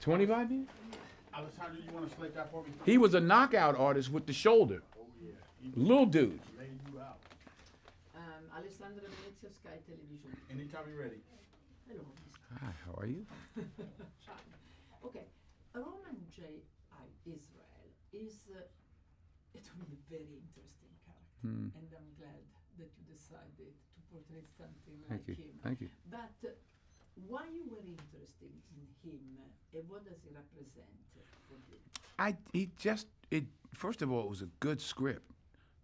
25 years? Alessandro, you want to select that for me? He was a knockout artist with the shoulder. Oh, yeah. He Little dude. laid you out. Alessandro Venezia, Sky Television. Anytime you're ready. Hello. Hi, how are you? Fine. Okay. Roman J. I. Israel is, to me, a very interesting character. And I'm glad that you decided to portray something Thank like you. him. Thank you. But why you were interested in him and what does he represent for you? First of all, it was a good script.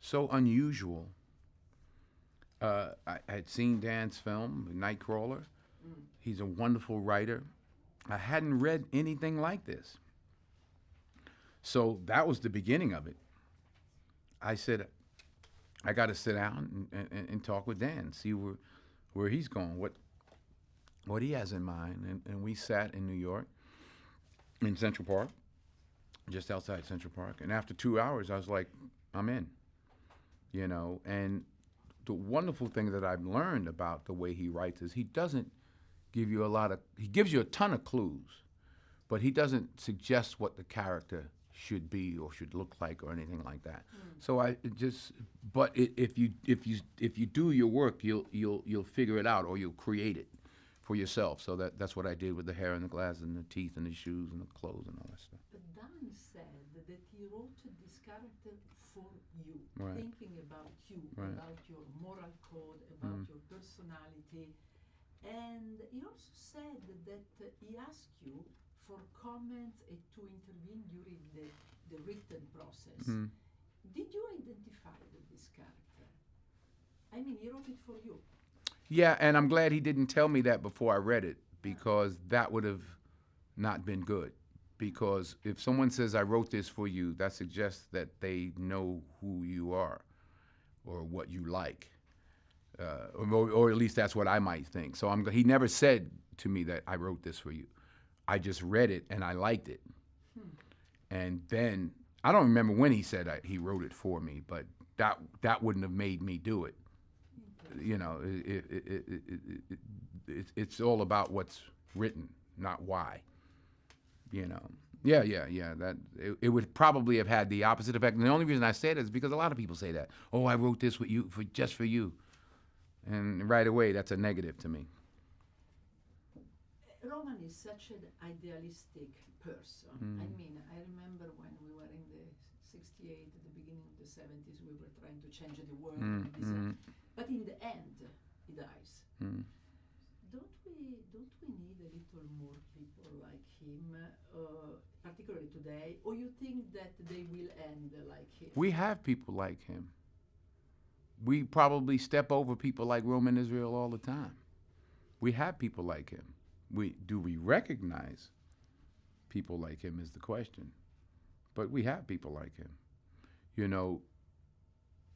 So unusual. I had seen Dan's film, Nightcrawler. He's a wonderful writer. I hadn't read anything like this. So that was the beginning of it. I said, I got to sit down and talk with Dan, see where he's going, what he has in mind. And we sat in New York, in Central Park, just outside Central Park. And after 2 hours, I was like, I'm in, And the wonderful thing that I've learned about the way he writes is he doesn't give you he gives you a ton of clues, but he doesn't suggest what the character should be or should look like or anything like that. So if you do your work, you'll figure it out or you'll create it for yourself. So that's what I did with the hair and the glasses and the teeth and the shoes and the clothes and all that stuff. But Dan said that he wrote this character for you, Right. thinking about you, Right. about your moral code, about your personality. And he also said that he asked you for comments and to intervene during the written process. Did you identify with this character? I mean, he wrote it for you. Yeah, and I'm glad he didn't tell me that before I read it, because that would have not been good. Because if someone says, I wrote this for you, that suggests that they know who you are or what you like. Or at least that's what I might think. So he never said to me that I wrote this for you. I just read it and I liked it. And then, I don't remember when he said he wrote it for me, but that wouldn't have made me do it. It's all about what's written, not why. Yeah. That it would probably have had the opposite effect. And the only reason I say that is because a lot of people say that. Oh, I wrote this with you just for you, and right away that's a negative to me. Roman is such an idealistic person. I mean, I remember when we were in the 68, at the beginning of the 70s, we were trying to change the world. But in the end, he dies. Don't we need a little more people like him, particularly today? Or you think that they will end like him? We have people like him. We probably step over people like Roman Israel all the time. We have people like him. Do we recognize people like him is the question. But we have people like him.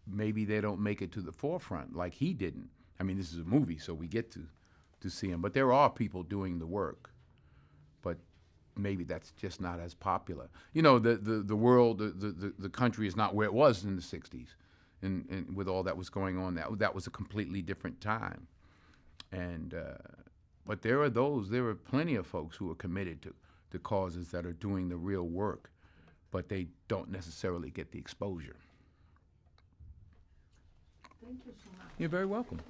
Maybe they don't make it to the forefront like he didn't. I mean, this is a movie, so we get to see him. But there are people doing the work. But maybe that's just not as popular. The world, the country is not where it was in the 60s. And with all that was going on, that was a completely different time. And but there are plenty of folks who are committed to causes that are doing the real work, but they don't necessarily get the exposure. Thank you so much. You're very welcome.